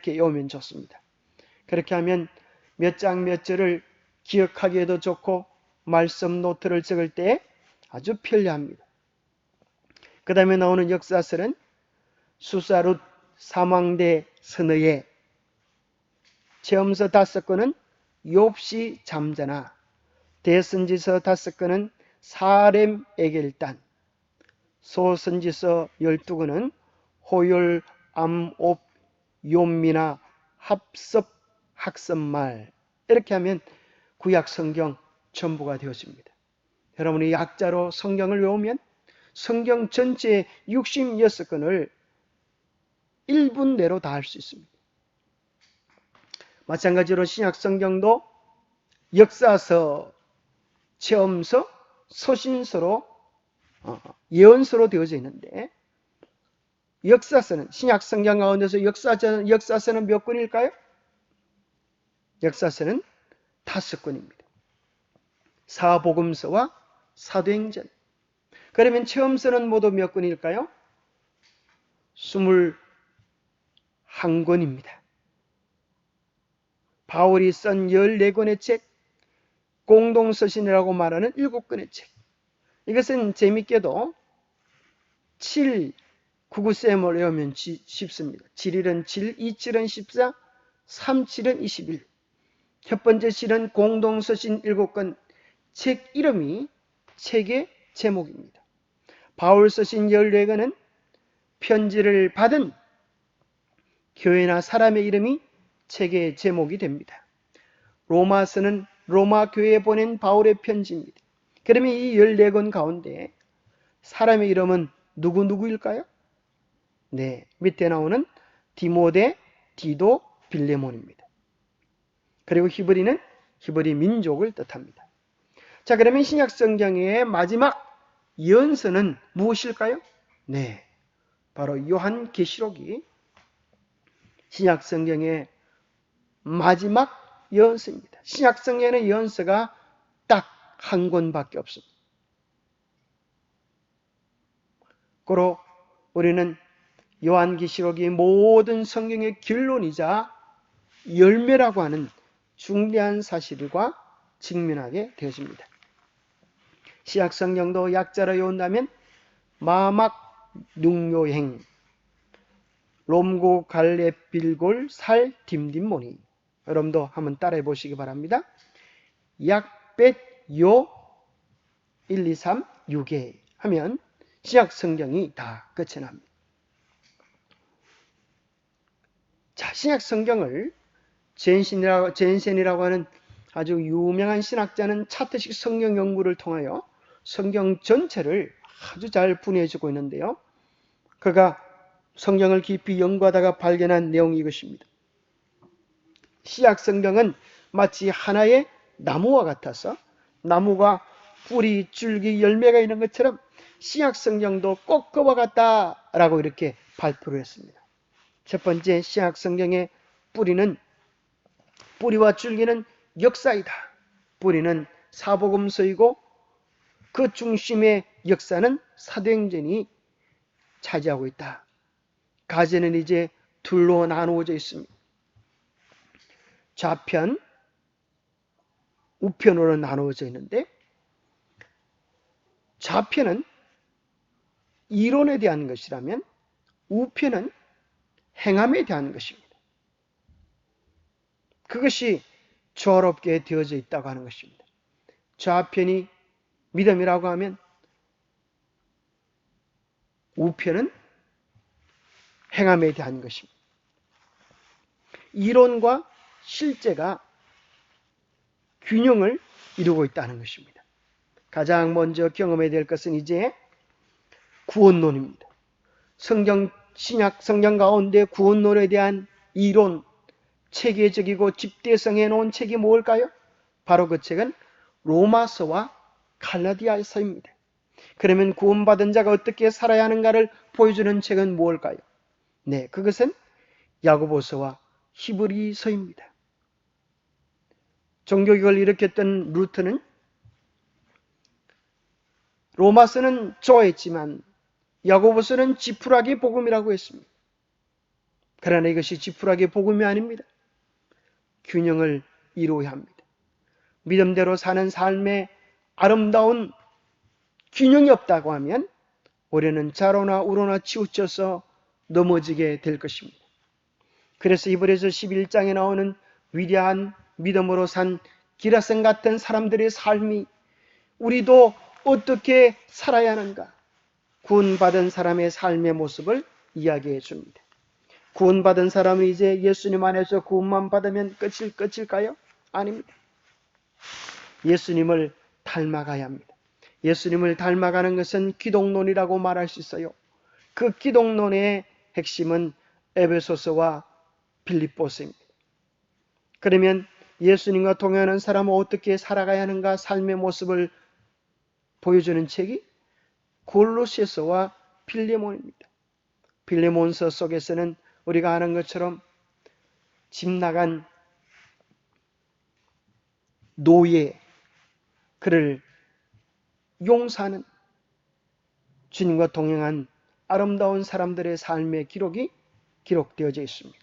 외우면 좋습니다. 그렇게 하면 몇 장 몇 절을 기억하기에도 좋고 말씀 노트를 적을 때 아주 편리합니다. 그 다음에 나오는 역사설은 수사룻 사망대 선의에, 체험서 5권은 욥시 잠자나, 대선지서 5권은 사렘 에겔단, 소선지서 12권은 호율 암옵 욥미나 합섭 학습말. 이렇게 하면 구약 성경 전부가 되었습니다. 여러분이 약자로 성경을 외우면 성경 전체의 66권을 1분 내로 다 할 수 있습니다. 마찬가지로 신약 성경도 역사서, 체험서, 서신서로 예언서로 되어져 있는데, 역사서는 신약 성경 가운데서 역사서는 몇 권일까요? 역사서는 5권입니다. 사복음서와 사도행전. 그러면 체험서는 모두 몇 권일까요? 21권입니다. 바울이 쓴 14권의 책, 공동서신이라고 말하는 7권의 책. 이것은 재밌게도 7, 99셈을 외우면 쉽습니다. 7일은 7, 27은 14, 37은 21. 첫 번째 실은 공동서신 7권, 책 이름이 책의 제목입니다. 바울 서신 14권은 편지를 받은 교회나 사람의 이름이 책의 제목이 됩니다. 로마서는 로마 교회에 보낸 바울의 편지입니다. 그러면 이 14권 가운데 사람의 이름은 누구일까요? 네, 밑에 나오는 디모데, 디도, 빌레몬입니다. 그리고 히브리는 히브리 민족을 뜻합니다. 자, 그러면 신약 성경의 마지막 예언서는 무엇일까요? 네, 바로 요한계시록이 신약 성경의 마지막 예언서입니다. 신약 성경의 예언서가 딱 한 권밖에 없습니다. 고로 우리는 요한계시록이 모든 성경의 결론이자 열매라고 하는 중대한 사실과 직면하게 되었습니다. 신약 성경도 약자로 외운다면 마막 눅요행, 롬고 갈렙 빌골 살 딤딤모니. 여러분도 한번 따라해 보시기 바랍니다. 약벳 요 1, 2, 3, 6개 하면 신약 성경이 다 끝이 납니다. 자, 신약 성경을 젠센이라고 하는 아주 유명한 신학자는 차트식 성경 연구를 통하여 성경 전체를 아주 잘 분해해주고 있는데요. 그가 성경을 깊이 연구하다가 발견한 내용이 이것입니다. 신약 성경은 마치 하나의 나무와 같아서 나무가 뿌리, 줄기, 열매가 있는 것처럼 신약 성경도 꼭 그와 같다라고 이렇게 발표를 했습니다. 첫 번째, 신약 성경의 뿌리와 줄기는 역사이다. 뿌리는 사복음서이고 그 중심의 역사는 사도행전이 차지하고 있다. 가지는 이제 둘로 나누어져 있습니다. 좌편, 우편으로 나누어져 있는데, 좌편은 이론에 대한 것이라면 우편은 행함에 대한 것입니다. 그것이 조화롭게 되어져 있다고 하는 것입니다. 좌편이 믿음이라고 하면 우편은 행함에 대한 것입니다. 이론과 실제가 균형을 이루고 있다는 것입니다. 가장 먼저 경험해야 될 것은 이제 구원론입니다. 신약 성경 가운데 구원론에 대한 이론, 체계적이고 집대성해 놓은 책이 뭘까요? 바로 그 책은 로마서와 갈라디아서입니다. 그러면 구원받은 자가 어떻게 살아야 하는가를 보여주는 책은 무엇일까요? 네, 그것은 야고보서와 히브리서입니다. 종교개혁을 일으켰던 루터는 로마서는 좋아했지만 야고보서는 지푸라기 복음이라고 했습니다. 그러나 이것이 지푸라기 복음이 아닙니다. 균형을 이루어야 합니다. 믿음대로 사는 삶에 아름다운 균형이 없다고 하면 우리는 좌로나 우로나 치우쳐서 넘어지게 될 것입니다. 그래서 이브레서 11장에 나오는 위대한 믿음으로 산 기라성 같은 사람들의 삶이 우리도 어떻게 살아야 하는가? 구원받은 사람의 삶의 모습을 이야기해 줍니다. 구원받은 사람은 이제 예수님 안에서 구원만 받으면 끝일까요? 아닙니다. 예수님을 닮아가야 합니다. 예수님을 닮아가는 것은 기독론이라고 말할 수 있어요. 그 기독론의 핵심은 에베소서와 빌립보서입니다. 그러면 예수님과 동행하는 사람은 어떻게 살아가야 하는가? 삶의 모습을 보여주는 책이 골로새서와 빌레몬입니다. 빌레몬서 속에서는 우리가 아는 것처럼 집 나간 노예, 그를 용서하는 주님과 동행한 아름다운 사람들의 삶의 기록이 기록되어져 있습니다.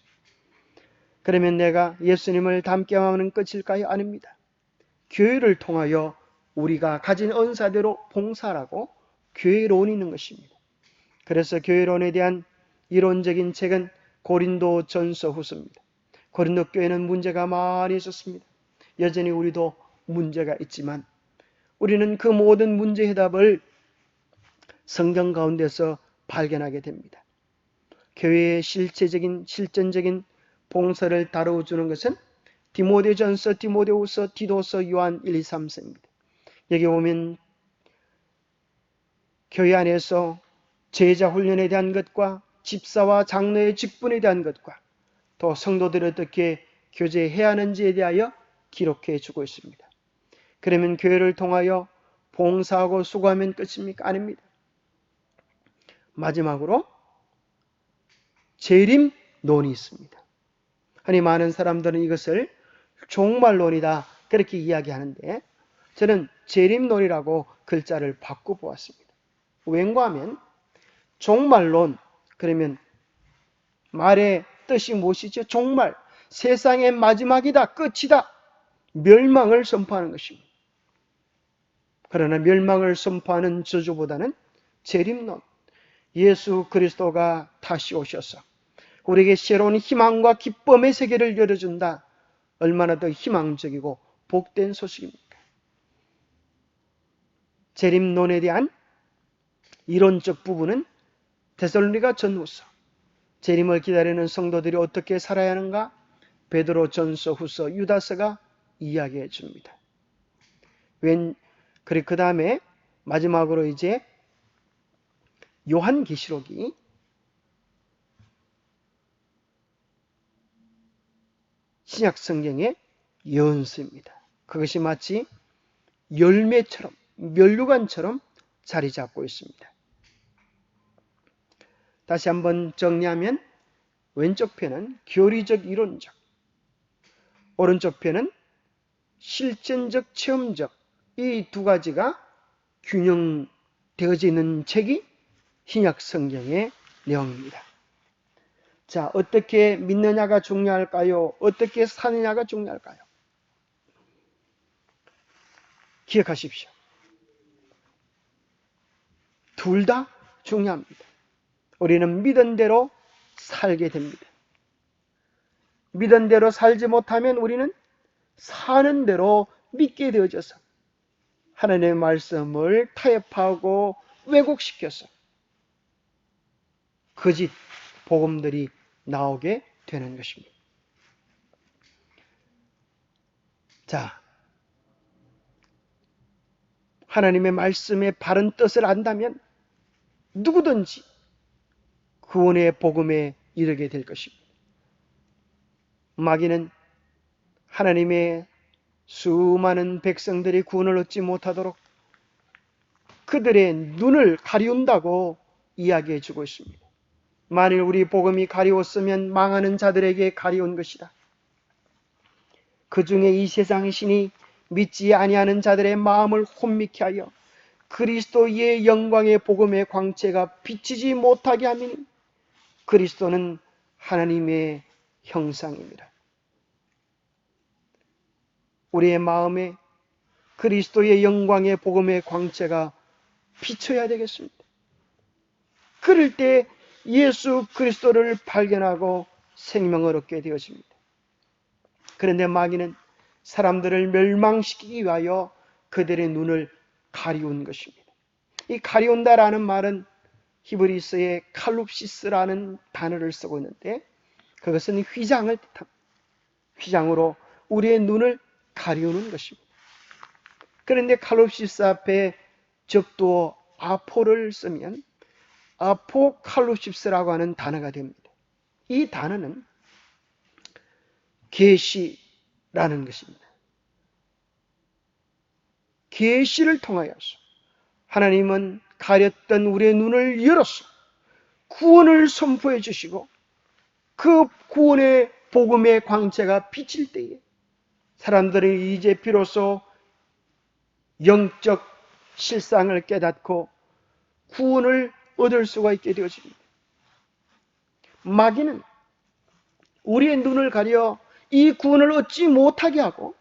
그러면 내가 예수님을 닮게 하면 끝일까요? 아닙니다. 교회를 통하여 우리가 가진 은사대로 봉사하고 교회론이 있는 것입니다. 그래서 교회론에 대한 이론적인 책은 고린도 전서 후서입니다. 고린도 교회는 문제가 많이 있었습니다. 여전히 우리도 문제가 있지만 우리는 그 모든 문제 해답을 성경 가운데서 발견하게 됩니다. 교회의 실전적인 봉사를 다루어주는 것은 디모데전서, 디모데후서, 디도서, 요한 1, 2, 3서입니다. 여기 보면 교회 안에서 제자 훈련에 대한 것과 집사와 장로의 직분에 대한 것과 또 성도들이 어떻게 교제해야 하는지에 대하여 기록해 주고 있습니다. 그러면 교회를 통하여 봉사하고 수고하면 끝입니까? 아닙니다. 마지막으로 재림론이 있습니다. 흔히 많은 사람들은 이것을 종말론이다 그렇게 이야기하는데 저는 재림론이라고 글자를 바꿔보았습니다. 왠가 하면 종말론, 그러면 말의 뜻이 무엇이죠? 종말, 세상의 마지막이다, 끝이다, 멸망을 선포하는 것입니다. 그러나 멸망을 선포하는 저주보다는 재림론, 예수 그리스도가 다시 오셔서 우리에게 새로운 희망과 기쁨의 세계를 열어준다. 얼마나 더 희망적이고 복된 소식입니까? 재림론에 대한 이론적 부분은 데살로니가 전후서, 재림을 기다리는 성도들이 어떻게 살아야 하는가? 베드로 전서, 후서, 유다서가 이야기해 줍니다. 그 다음에 마지막으로 이제 요한계시록이 신약 성경의 예언서입니다. 그것이 마치 열매처럼, 면류관처럼 자리 잡고 있습니다. 다시 한번 정리하면 왼쪽 편은 교리적 이론적, 오른쪽 편은 실전적 체험적, 이 두 가지가 균형되어져 있는 책이 신약 성경의 내용입니다. 자, 어떻게 믿느냐가 중요할까요? 어떻게 사느냐가 중요할까요? 기억하십시오. 둘 다 중요합니다. 우리는 믿은 대로 살게 됩니다. 믿은 대로 살지 못하면 우리는 사는 대로 믿게 되어져서 하나님의 말씀을 타협하고 왜곡시켜서 거짓 복음들이 나오게 되는 것입니다. 자, 하나님의 말씀의 바른 뜻을 안다면 누구든지 구원의 복음에 이르게 될 것입니다. 마귀는 하나님의 수많은 백성들이 구원을 얻지 못하도록 그들의 눈을 가리운다고 이야기해 주고 있습니다. 만일 우리 복음이 가리웠으면 망하는 자들에게 가리운 것이다. 그 중에 이 세상 신이 믿지 아니하는 자들의 마음을 혼미케 하여 그리스도의 영광의 복음의 광채가 비치지 못하게 하니 그리스도는 하나님의 형상입니다. 우리의 마음에 그리스도의 영광의 복음의 광채가 비춰야 되겠습니다. 그럴 때 예수 그리스도를 발견하고 생명을 얻게 되어집니다. 그런데 마귀는 사람들을 멸망시키기 위하여 그들의 눈을 가리운 것입니다. 이 가리운다라는 말은 히브리서의 칼룹시스라는 단어를 쓰고 있는데 그것은 휘장을 뜻합니다. 휘장으로 우리의 눈을 가리우는 것입니다. 그런데 칼룹시스 앞에 접두어 아포를 쓰면 아포칼룹시스라고 하는 단어가 됩니다. 이 단어는 계시라는 것입니다. 계시를 통하여서 하나님은 가렸던 우리의 눈을 열어서 구원을 선포해 주시고 그 구원의 복음의 광채가 비칠 때에 사람들이 이제 비로소 영적 실상을 깨닫고 구원을 얻을 수가 있게 되어집니다. 마귀는 우리의 눈을 가려 이 구원을 얻지 못하게 하고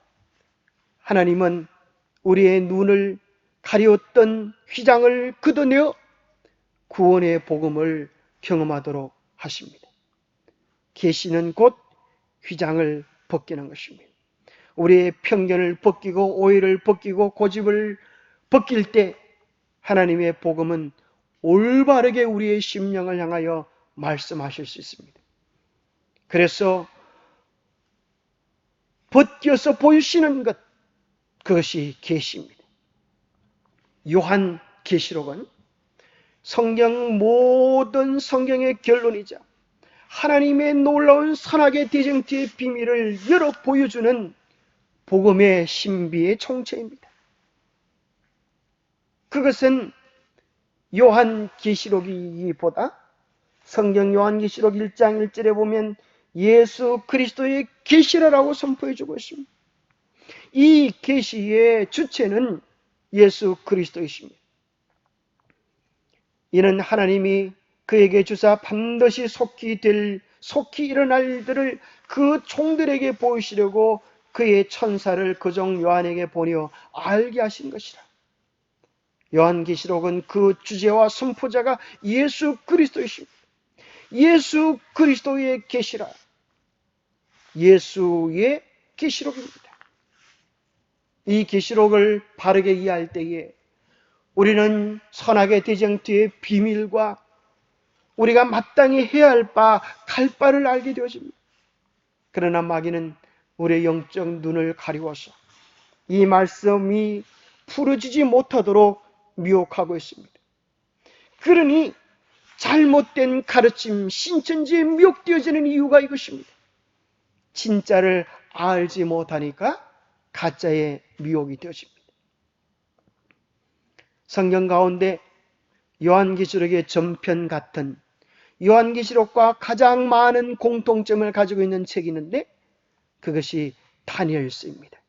하나님은 우리의 눈을 가리웠던 휘장을 걷어내어 구원의 복음을 경험하도록 하십니다. 계시는 곧 휘장을 벗기는 것입니다. 우리의 편견을 벗기고 오해를 벗기고 고집을 벗길 때 하나님의 복음은 올바르게 우리의 심령을 향하여 말씀하실 수 있습니다. 그래서 벗겨서 보이시는 것, 그것이 계시입니다. 요한 계시록은 모든 성경의 결론이자 하나님의 놀라운 선악의 대정티의 비밀을 열어 보여주는 복음의 신비의 총체입니다. 그것은 요한 계시록이기보다 성경 요한 계시록 1장 1절에 보면 예수 그리스도의 계시라고 선포해주고 있습니다. 이 계시의 주체는 예수 그리스도이십니다. 이는 하나님이 그에게 주사 반드시 속히 일어날 일들을 그 종들에게 보이시려고 그의 천사를 그종 요한에게 보내어 알게 하신 것이라. 요한계시록은 그 주제와 선포자가 예수 그리스도이십니다. 예수 그리스도의 계시라. 예수의 계시록입니다. 이 계시록을 바르게 이해할 때에 우리는 선악의 대정투의 비밀과 우리가 마땅히 해야 할 바, 갈 바를 알게 되어집니다. 그러나 마귀는 우리의 영적 눈을 가리워서 이 말씀이 풀어지지 못하도록 미혹하고 있습니다. 그러니 잘못된 가르침, 신천지에 미혹되어지는 이유가 이것입니다. 진짜를 알지 못하니까 가짜의 미혹이 되어집니다. 성경 가운데 요한계시록의 전편 같은 요한계시록과 가장 많은 공통점을 가지고 있는 책이 있는데 그것이 다니엘서입니다.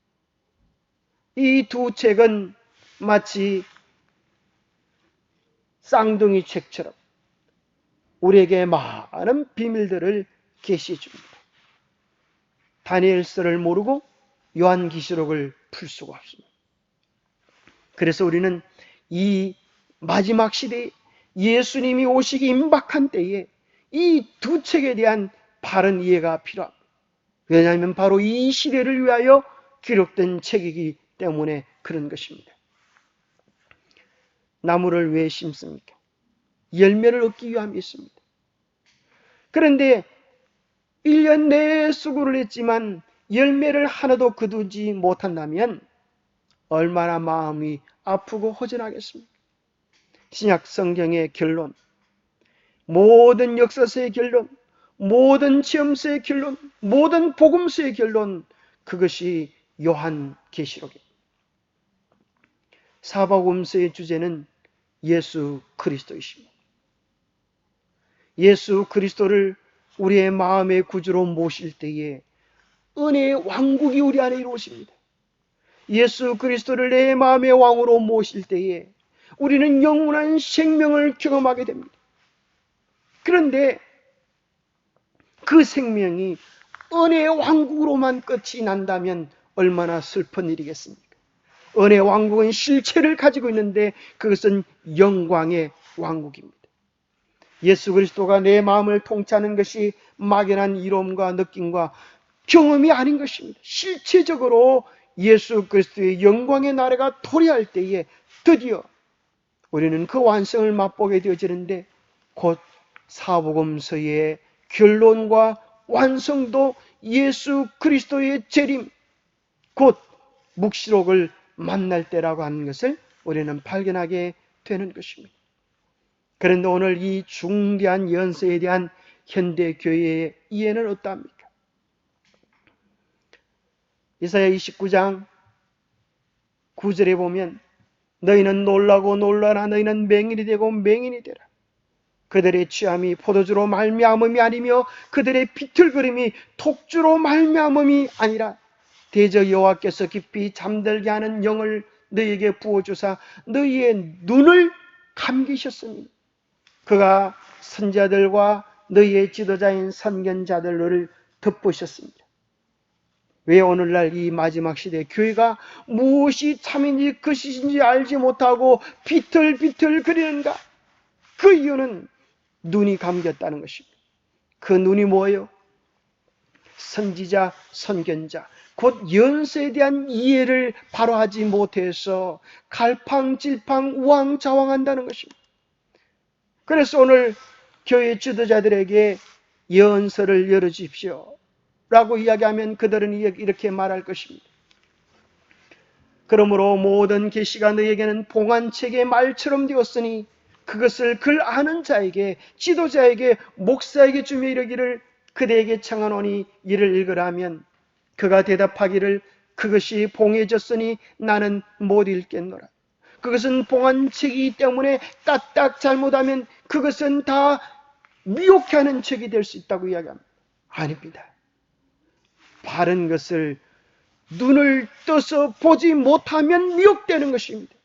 이 두 책은 마치 쌍둥이 책처럼 우리에게 많은 비밀들을 계시해 줍니다. 다니엘서를 모르고 요한계시록을 풀 수가 없습니다. 그래서 우리는 이 마지막 시대에 예수님이 오시기 임박한 때에 이 두 책에 대한 바른 이해가 필요합니다. 왜냐하면 바로 이 시대를 위하여 기록된 책이기 때문에 그런 것입니다. 나무를 왜 심습니까? 열매를 얻기 위함이 있습니다. 그런데 1년 내에 수고를 했지만 열매를 하나도 거두지 못한다면 얼마나 마음이 아프고 허전하겠습니까? 신약 성경의 결론, 모든 역사서의 결론, 모든 체험서의 결론, 모든 복음서의 결론, 그것이 요한계시록입니다. 사복음서의 주제는 예수 그리스도이십니다. 예수 그리스도를 우리의 마음의 구주로 모실 때에 은혜의 왕국이 우리 안에 이루어집니다. 예수 그리스도를 내 마음의 왕으로 모실 때에 우리는 영원한 생명을 경험하게 됩니다. 그런데 그 생명이 은혜의 왕국으로만 끝이 난다면 얼마나 슬픈 일이겠습니까? 은혜의 왕국은 실체를 가지고 있는데 그것은 영광의 왕국입니다. 예수 그리스도가 내 마음을 통치하는 것이 막연한 이론과 느낌과 경험이 아닌 것입니다. 실체적으로 예수 그리스도의 영광의 나라가 도래할 때에 드디어 우리는 그 완성을 맛보게 되어지는데 곧 사복음서의 결론과 완성도 예수 그리스도의 재림, 곧 묵시록을 만날 때라고 하는 것을 우리는 발견하게 되는 것입니다. 그런데 오늘 이 중대한 연세에 대한 현대 교회의 이해는 어떠합니까? 이사야 29장 9절에 보면 너희는 놀라고 놀라라. 너희는 맹인이 되고 맹인이 되라. 그들의 취함이 포도주로 말미암음이 아니며 그들의 비틀거림이 독주로 말미암음이 아니라 대저 여호와께서 깊이 잠들게 하는 영을 너희에게 부어주사 너희의 눈을 감기셨으니 그가 선자들과 너희의 지도자인 선견자들을 덮으셨습니다. 왜 오늘날 이 마지막 시대에 교회가 무엇이 참인지 것인지 알지 못하고 비틀비틀 거리는가? 그 이유는 눈이 감겼다는 것입니다. 그 눈이 뭐예요? 선지자, 선견자, 곧 연세에 대한 이해를 바로 하지 못해서 갈팡질팡 우왕좌왕한다는 것입니다. 그래서 오늘 교회 지도자들에게 예언서를 열어주십시오 라고 이야기하면 그들은 이렇게 말할 것입니다. 그러므로 모든 계시가 너희에게는 봉안책의 말처럼 되었으니 그것을 글 아는 자에게, 지도자에게, 목사에게 주며 이르기를 그대에게 청하노니 이를 읽으라면 그가 대답하기를 그것이 봉해졌으니 나는 못 읽겠노라. 그것은 봉안책이기 때문에 까딱 잘못하면 그것은 다 미혹해 하는 책이 될 수 있다고 이야기합니다. 아닙니다. 바른 것을 눈을 떠서 보지 못하면 미혹되는 것입니다.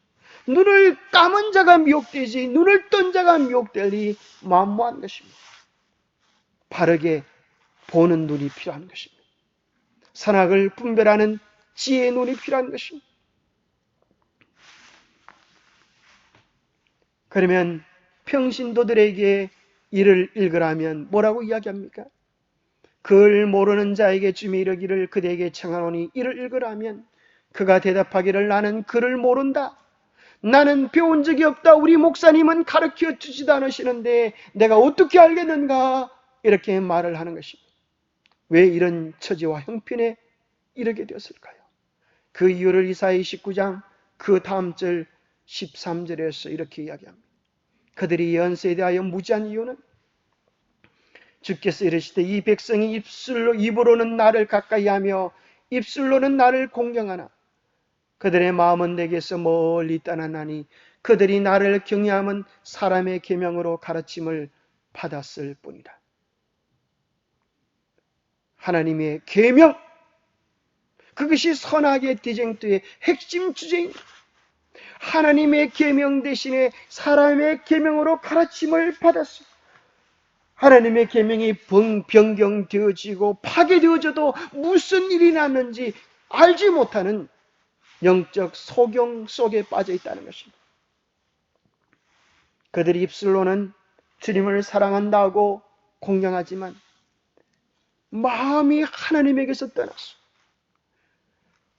눈을 감은 자가 미혹되지 눈을 뜬 자가 미혹되리 만무한 것입니다. 바르게 보는 눈이 필요한 것입니다. 선악을 분별하는 지혜의 눈이 필요한 것입니다. 그러면 평신도들에게 이를 읽으라면 뭐라고 이야기합니까? 글 모르는 자에게 주며 이르기를 그대에게 청하노니 이를 읽으라면 그가 대답하기를 나는 글을 모른다. 나는 배운 적이 없다. 우리 목사님은 가르쳐 주지도 않으시는데 내가 어떻게 알겠는가? 이렇게 말을 하는 것입니다. 왜 이런 처지와 형편에 이르게 되었을까요? 그 이유를 이사야 29장 그 다음 절 13절에서 이렇게 이야기합니다. 그들이 연세에 대하여 무지한 이유는 주께서 이르시되 이 백성이 입으로는 나를 가까이하며 입술로는 나를 공경하나 그들의 마음은 내게서 멀리 떠나나니 그들이 나를 경외함은 사람의 계명으로 가르침을 받았을 뿐이라. 하나님의 계명, 그것이 선악의 대쟁투의 핵심 주제입니다. 하나님의 계명 대신에 사람의 계명으로 가르침을 받았습니다. 하나님의 계명이 변경되어지고 파괴되어져도 무슨 일이 났는지 알지 못하는 영적 소경 속에 빠져 있다는 것입니다. 그들이 입술로는 주님을 사랑한다고 공경하지만 마음이 하나님에게서 떠났어.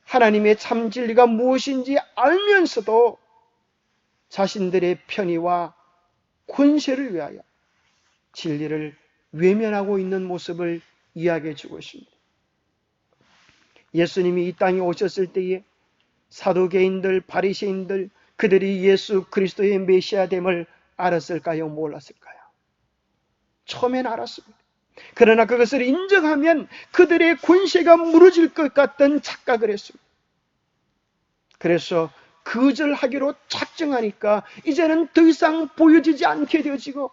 하나님의 참 진리가 무엇인지 알면서도 자신들의 편의와 권세를 위하여 진리를 외면하고 있는 모습을 이야기해 주고 있습니다. 예수님이 이 땅에 오셨을 때에 사두개인들, 바리새인들 그들이 예수 그리스도의 메시아됨을 알았을까요? 몰랐을까요? 처음엔 알았습니다. 그러나 그것을 인정하면 그들의 권세가 무너질 것 같던 착각을 했습니다. 그래서 거절하기로 작정하니까 이제는 더 이상 보여지지 않게 되어지고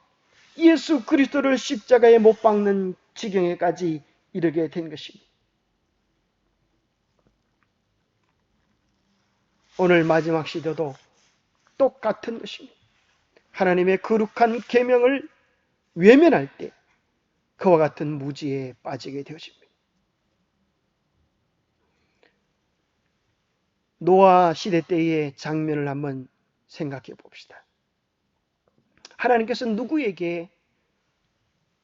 예수 그리스도를 십자가에 못 박는 지경에까지 이르게 된 것입니다. 오늘 마지막 시대도 똑같은 것입니다. 하나님의 거룩한 계명을 외면할 때 그와 같은 무지에 빠지게 되어집니다. 노아 시대 때의 장면을 한번 생각해 봅시다. 하나님께서 누구에게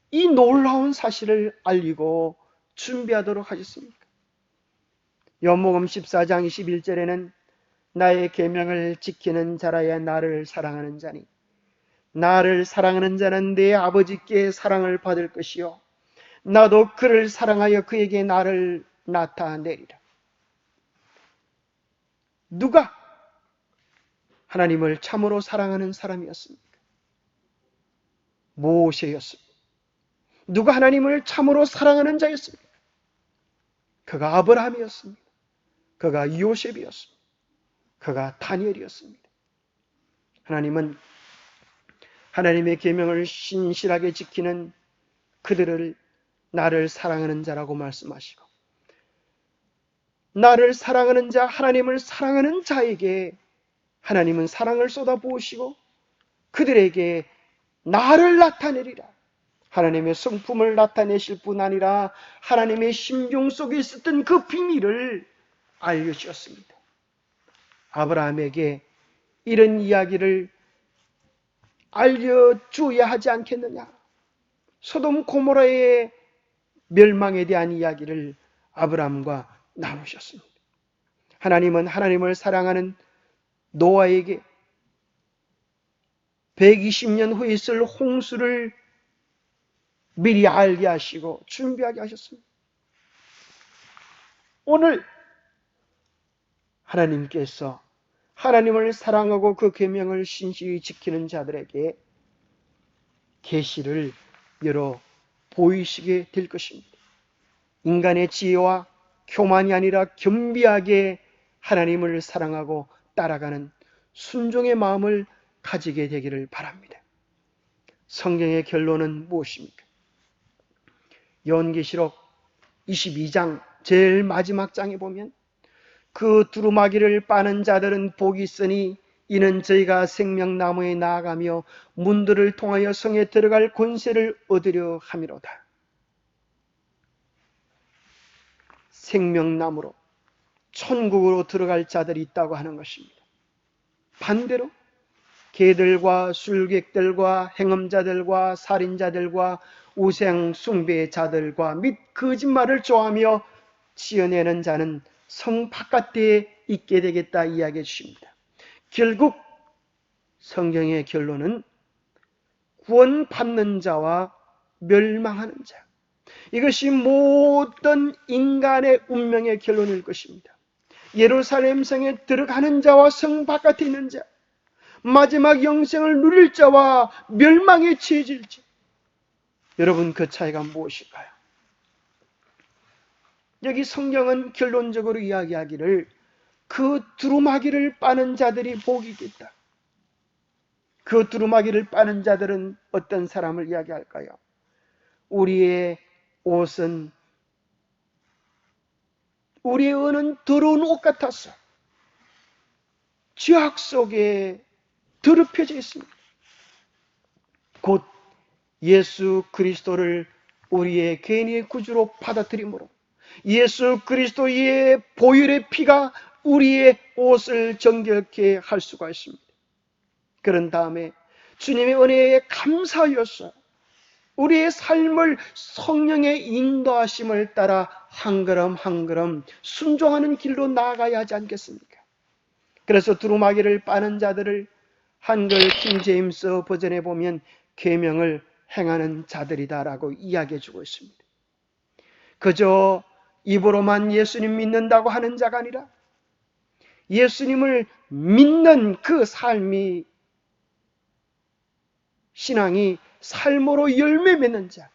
이 놀라운 사실을 알리고 준비하도록 하셨습니까? 요한복음 14장 21절에는 나의 계명을 지키는 자라야 나를 사랑하는 자니 나를 사랑하는 자는 내 아버지께 사랑을 받을 것이요 나도 그를 사랑하여 그에게 나를 나타내리라. 누가 하나님을 참으로 사랑하는 사람이었습니까? 모세였습니다. 누가 하나님을 참으로 사랑하는 자였습니까? 그가 아브라함이었습니다. 그가 요셉이었습니다. 그가 다니엘이었습니다. 하나님은 하나님의 계명을 신실하게 지키는 그들을 나를 사랑하는 자라고 말씀하시고 나를 사랑하는 자, 하나님을 사랑하는 자에게 하나님은 사랑을 쏟아부으시고 그들에게 나를 나타내리라. 하나님의 성품을 나타내실 뿐 아니라 하나님의 심중 속에 있었던 그 비밀을 알려주셨습니다. 아브라함에게 이런 이야기를 알려줘야 하지 않겠느냐. 소돔 고모라의 멸망에 대한 이야기를 아브라함과 나누셨습니다. 하나님은 하나님을 사랑하는 노아에게 120년 후에 있을 홍수를 미리 알게 하시고 준비하게 하셨습니다. 오늘 하나님께서 하나님을 사랑하고 그 계명을 신실히 지키는 자들에게 계시를 열어 보이시게 될 것입니다. 인간의 지혜와 교만이 아니라 겸비하게 하나님을 사랑하고 따라가는 순종의 마음을 가지게 되기를 바랍니다. 성경의 결론은 무엇입니까? 요한계시록 22장 제일 마지막 장에 보면 그 두루마기를 빠는 자들은 복이 있으니 이는 저희가 생명나무에 나아가며 문들을 통하여 성에 들어갈 권세를 얻으려 함이로다. 생명나무로 천국으로 들어갈 자들이 있다고 하는 것입니다. 반대로 개들과 술객들과 행음자들과 살인자들과 우상 숭배자들과 및 거짓말을 좋아하며 지어내는 자는 성 바깥에 있게 되겠다 이야기해 주십니다. 결국 성경의 결론은 구원받는 자와 멸망하는 자, 이것이 모든 인간의 운명의 결론일 것입니다. 예루살렘 성에 들어가는 자와 성 바깥에 있는 자, 마지막 영생을 누릴 자와 멸망에 처해질 자, 여러분 그 차이가 무엇일까요? 여기 성경은 결론적으로 이야기하기를 그 두루마기를 빠는 자들이 복이 있겠다. 그 두루마기를 빠는 자들은 어떤 사람을 이야기할까요? 우리의 옷은 우리의 은은 더러운 옷 같았어. 죄악 속에 더럽혀져 있습니다. 곧 예수 그리스도를 우리의 개인의 구주로 받아들임으로 예수 그리스도의 보혈의 피가 우리의 옷을 정결케 할 수가 있습니다. 그런 다음에 주님의 은혜에 감사하여서 우리의 삶을 성령의 인도하심을 따라 한 걸음 한 걸음 순종하는 길로 나아가야 하지 않겠습니까? 그래서 두루마기를 빠는 자들을 한글 킹제임스 버전에 보면 계명을 행하는 자들이다라고 이야기해 주고 있습니다. 그저 입으로만 예수님 믿는다고 하는 자가 아니라 예수님을 믿는 그 삶이 신앙이 삶으로 열매 맺는 자,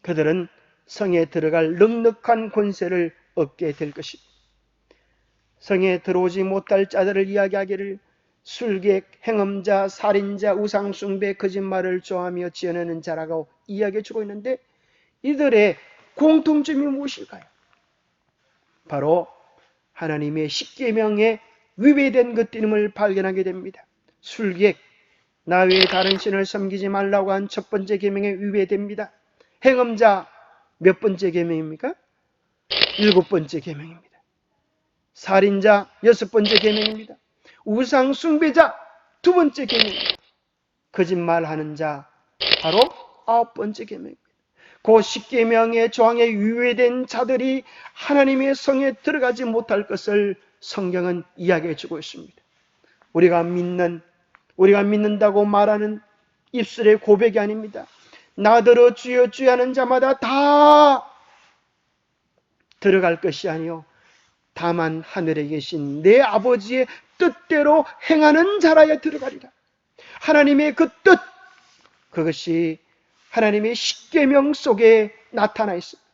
그들은 성에 들어갈 넉넉한 권세를 얻게 될 것입니다. 성에 들어오지 못할 자들을 이야기하기를 술객, 행음자, 살인자, 우상숭배, 거짓말을 좋아하며 지어내는 자라고 이야기해 주고 있는데 이들의 공통점이 무엇일까요? 바로 하나님의 십계명에 위배된 것들임을 발견하게 됩니다. 술객, 나 외에 다른 신을 섬기지 말라고 한 첫 번째 계명에 위배됩니다. 행음자 몇 번째 계명입니까? 7번째 계명입니다. 살인자 6번째 계명입니다. 우상 숭배자 2번째 계명입니다. 거짓말하는 자 바로 9번째 계명입니다. 그 10계명의 조항에 위배된 자들이 하나님의 성에 들어가지 못할 것을 성경은 이야기해 주고 있습니다. 우리가 믿는다고 말하는 입술의 고백이 아닙니다. 나더러 주여 주여 하는 자마다 다 들어갈 것이 아니요 다만 하늘에 계신 내 아버지의 뜻대로 행하는 자라야 들어가리라. 하나님의 그 뜻, 그것이 하나님의 십계명 속에 나타나 있습니다.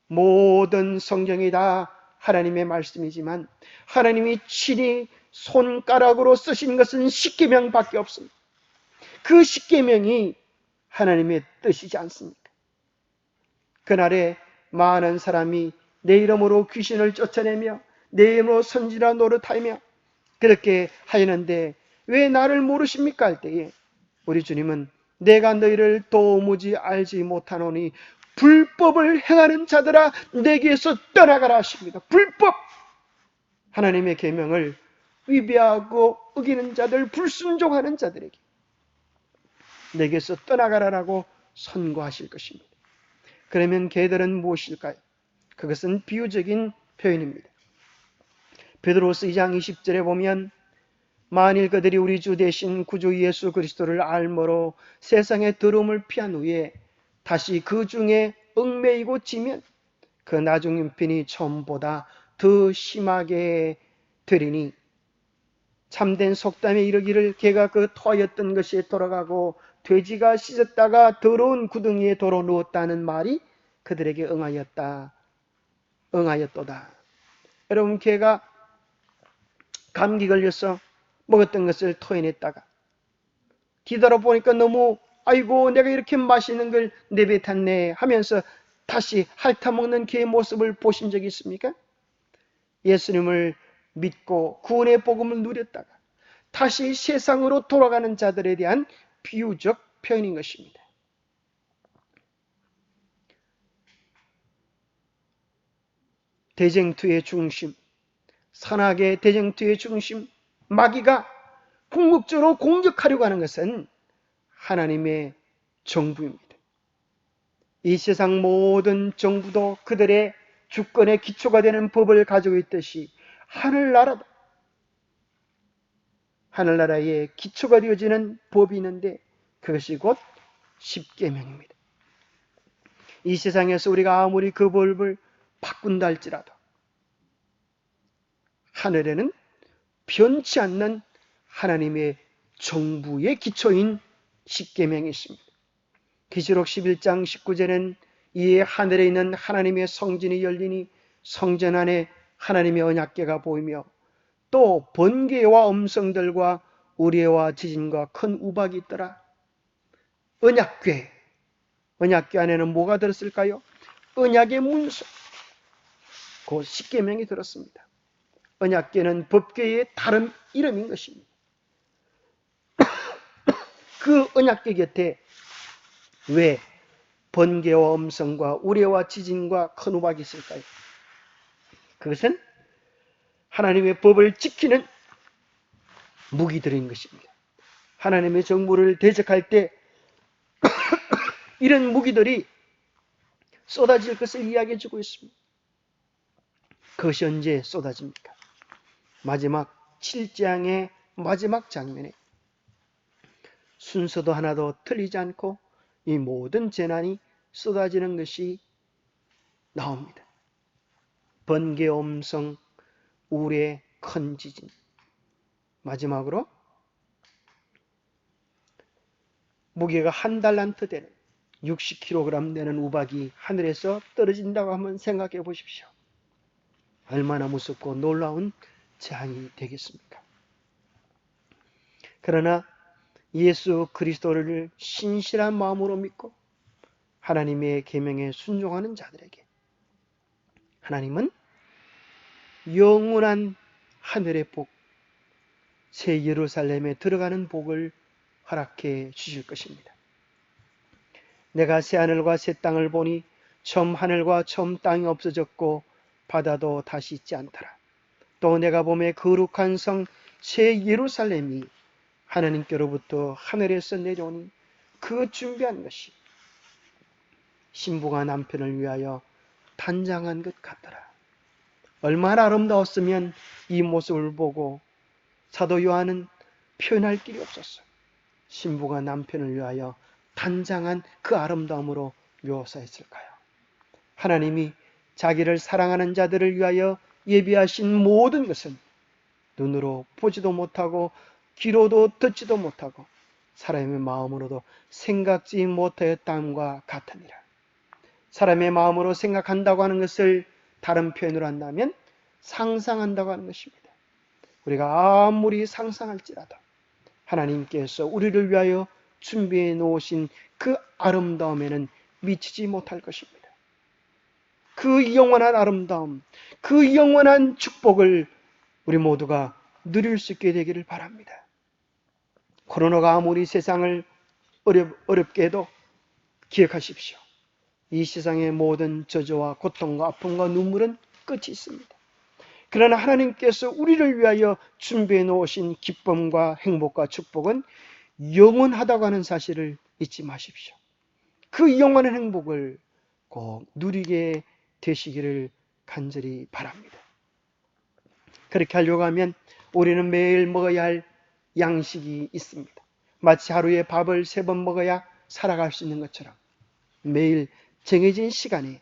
모든 성경이 다 하나님의 말씀이지만 하나님이 친히 손가락으로 쓰신 것은 십계명밖에 없습니다. 그 십계명이 하나님의 뜻이지 않습니까? 그날에 많은 사람이 내 이름으로 귀신을 쫓아내며 내 이름으로 선지자 노릇하며 그렇게 하였는데 왜 나를 모르십니까? 할 때에 우리 주님은 내가 너희를 도무지 알지 못하노니 불법을 행하는 자들아 내게서 떠나가라 하십니다. 불법! 하나님의 계명을 위배하고 어기는 자들, 불순종하는 자들에게 내게서 떠나가라라고 선고하실 것입니다. 그러면 걔들은 무엇일까요? 그것은 비유적인 표현입니다. 베드로서 2장 20절에 보면 만일 그들이 우리 주 대신 구주 예수 그리스도를 알므로 세상의 더러움을 피한 후에 다시 그 중에 얽매이고 지면 그 나중 형편이 처음보다 더 심하게 되리니 참된 속담에 이르기를 개가 그 토하였던 것이 돌아가고 돼지가 씻었다가 더러운 구덩이에 도로 누웠다는 말이 그들에게 응하였도다. 여러분, 개가 감기 걸려서 먹었던 것을 토해냈다가 뒤돌아보니까 너무 아이고 내가 이렇게 맛있는 걸 내뱉었네 하면서 다시 핥아먹는 개의 모습을 보신 적이 있습니까? 예수님을 믿고 구원의 복음을 누렸다가 다시 세상으로 돌아가는 자들에 대한 비유적 표현인 것입니다. 대쟁투의 중심, 산악의 대쟁투의 중심, 마귀가 궁극적으로 공격하려고 하는 것은 하나님의 정부입니다. 이 세상 모든 정부도 그들의 주권의 기초가 되는 법을 가지고 있듯이 하늘나라의 기초가 되어지는 법이 있는데 그것이 곧 십계명입니다. 이 세상에서 우리가 아무리 그 법을 바꾼다 할지라도 하늘에는 변치 않는 하나님의 정부의 기초인 십계명이 있습니다. 계시록 11장 19절에는 이에 하늘에 있는 하나님의 성전이 열리니 성전 안에 하나님의 언약궤가 보이며 또 번개와 음성들과 우레와 지진과 큰 우박이 있더라. 언약궤 안에는 뭐가 들었을까요? 언약의 문서, 그 십계명이 들었습니다. 언약궤는 법궤의 다른 이름인 것입니다. 그 언약궤 곁에 왜 번개와 음성과 우레와 지진과 큰 우박이 있을까요? 그것은 하나님의 법을 지키는 무기들인 것입니다. 하나님의 정부를 대적할 때 이런 무기들이 쏟아질 것을 이야기해 주고 있습니다. 그것이 언제 쏟아집니까? 마지막 7장의 마지막 장면에 순서도 하나도 틀리지 않고 이 모든 재난이 쏟아지는 것이 나옵니다. 번개, 음성, 우레, 큰 지진. 마지막으로 무게가 1달란트 되는 60kg 되는 우박이 하늘에서 떨어진다고 한번 생각해 보십시오. 얼마나 무섭고 놀라운 재앙이 되겠습니까? 그러나 예수 그리스도를 신실한 마음으로 믿고 하나님의 계명에 순종하는 자들에게 하나님은 영원한 하늘의 복, 새 예루살렘에 들어가는 복을 허락해 주실 것입니다. 내가 새 하늘과 새 땅을 보니 처음 하늘과 처음 땅이 없어졌고 바다도 다시 있지 않더라. 또 내가 보매 거룩한 성 새 예루살렘이 하나님께로부터 하늘에서 내려오니 그 준비한 것이 신부가 남편을 위하여 단장한 것 같더라. 얼마나 아름다웠으면 이 모습을 보고 사도 요한은 표현할 길이 없었어. 신부가 남편을 위하여 단장한 그 아름다움으로 묘사했을까요? 하나님이 자기를 사랑하는 자들을 위하여 예비하신 모든 것은 눈으로 보지도 못하고 귀로도 듣지도 못하고 사람의 마음으로도 생각지 못하였다함과 같으니라. 사람의 마음으로 생각한다고 하는 것을 다른 표현으로 한다면 상상한다고 하는 것입니다. 우리가 아무리 상상할지라도 하나님께서 우리를 위하여 준비해 놓으신 그 아름다움에는 미치지 못할 것입니다. 그 영원한 아름다움, 그 영원한 축복을 우리 모두가 누릴 수 있게 되기를 바랍니다. 코로나가 아무리 세상을 어렵게 해도 기억하십시오. 이 세상의 모든 저주와 고통과 아픔과 눈물은 끝이 있습니다. 그러나 하나님께서 우리를 위하여 준비해 놓으신 기쁨과 행복과 축복은 영원하다고 하는 사실을 잊지 마십시오. 그 영원한 행복을 꼭 누리게 되시기를 간절히 바랍니다. 그렇게 하려고 하면 우리는 매일 먹어야 할 양식이 있습니다. 마치 하루에 밥을 3번 먹어야 살아갈 수 있는 것처럼 매일 정해진 시간에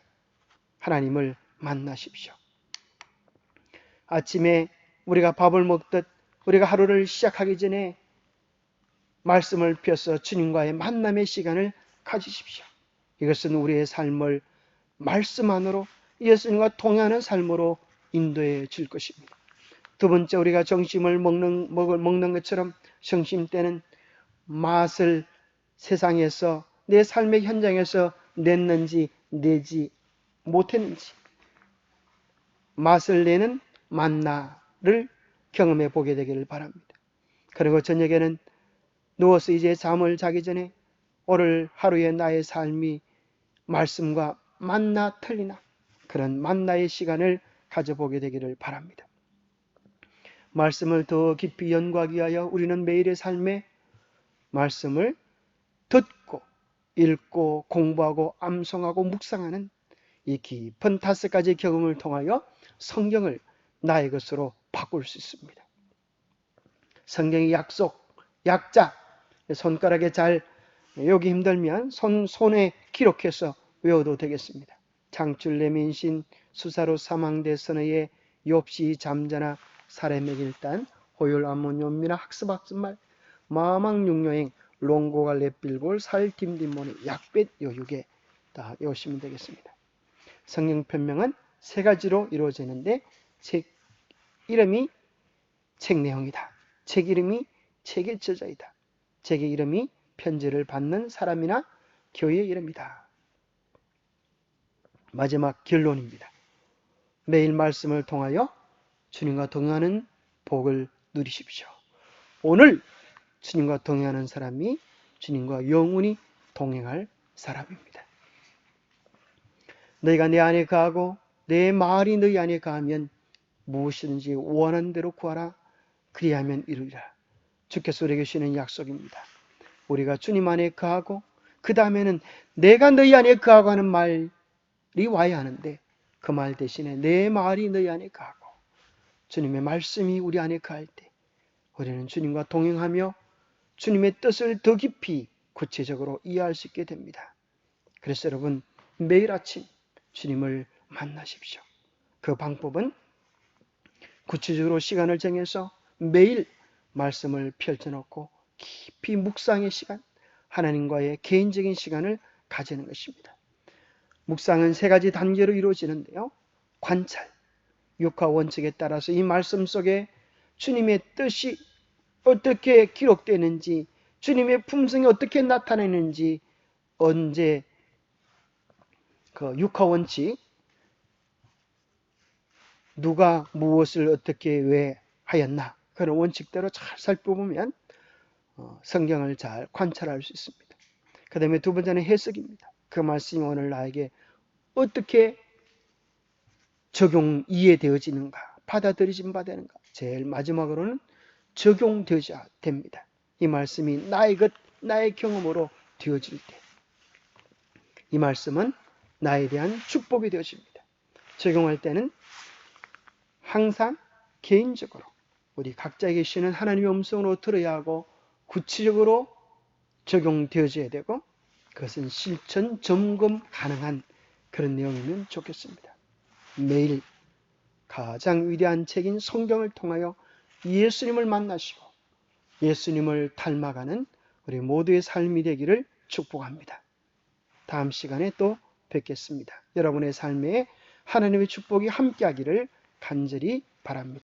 하나님을 만나십시오. 아침에 우리가 밥을 먹듯 우리가 하루를 시작하기 전에 말씀을 펴서 주님과의 만남의 시간을 가지십시오. 이것은 우리의 삶을 말씀 안으로 예수님과 동행하는 삶으로 인도해 줄 것입니다. 두 번째, 우리가 점심을 먹는 것처럼 점심 때는 맛을 세상에서 내 삶의 현장에서 냈는지 내지 못했는지 맛을 내는 만나를 경험해 보게 되기를 바랍니다. 그리고 저녁에는 누워서 이제 잠을 자기 전에 오늘 하루의 나의 삶이 말씀과 만나 틀리나 그런 만나의 시간을 가져보게 되기를 바랍니다. 말씀을 더 깊이 연구하기 위하여 우리는 매일의 삶에 말씀을 듣고 읽고 공부하고 암송하고 묵상하는 이 깊은 5가지 경험을 통하여 성경을 나의 것으로 바꿀 수 있습니다. 성경의 약속, 약자, 손가락에 잘 외우기 힘들면 손에 기록해서 외워도 되겠습니다. 창출 내민신 수사로 사망대 선의 욥시 잠자나 사람의 일단 호율 암모니옵미나 학습말 마망육여행 롱고갈 랩빌골 살팀디모니 약벳 요육에 다 외우시면 되겠습니다. 성경 편명은 3가지로 이루어지는데 책 이름이 책 내용이다. 책 이름이 책의 저자이다. 책의 이름이 편지를 받는 사람이나 교회의 이름이다. 마지막 결론입니다. 매일 말씀을 통하여 주님과 동행하는 복을 누리십시오. 오늘 주님과 동행하는 사람이 주님과 영원히 동행할 사람입니다. 너희가 내 안에 거하고 내 말이 너희 안에 거하면 무엇이든지 원하는 대로 구하라. 그리하면 이루리라. 주께서 우리에게 주시는 약속입니다. 우리가 주님 안에 거하고 그 다음에는 내가 너희 안에 거하고 하는 말이 와야 하는데 그 말 대신에 내 말이 너희 안에 거하고 주님의 말씀이 우리 안에 거할 때 우리는 주님과 동행하며 주님의 뜻을 더 깊이 구체적으로 이해할 수 있게 됩니다. 그래서 여러분 매일 아침 주님을 만나십시오. 그 방법은 구체적으로 시간을 정해서 매일 말씀을 펼쳐놓고 깊이 묵상의 시간, 하나님과의 개인적인 시간을 가지는 것입니다. 묵상은 3가지 단계로 이루어지는데요. 관찰, 육화 원칙에 따라서 이 말씀 속에 주님의 뜻이 어떻게 기록되는지, 주님의 품성이 어떻게 나타내는지, 언제 그 육화 원칙, 누가 무엇을 어떻게 왜 하였나 그런 원칙대로 잘 살펴보면 성경을 잘 관찰할 수 있습니다. 그 다음에 두 번째는 해석입니다. 그 말씀이 오늘 나에게 어떻게 이해되어지는가, 받아들여진 바 되는가. 제일 마지막으로는 적용되어야 됩니다. 이 말씀이 나의 경험으로 되어질 때, 이 말씀은 나에 대한 축복이 되어집니다. 적용할 때는 항상 개인적으로 우리 각자에게 주시는 하나님의 음성으로 들어야 하고 구체적으로 적용되어져야 되고 그것은 실천 점검 가능한 그런 내용이면 좋겠습니다. 매일 가장 위대한 책인 성경을 통하여 예수님을 만나시고 예수님을 닮아가는 우리 모두의 삶이 되기를 축복합니다. 다음 시간에 또 뵙겠습니다. 여러분의 삶에 하나님의 축복이 함께하기를 간절히 바랍니다.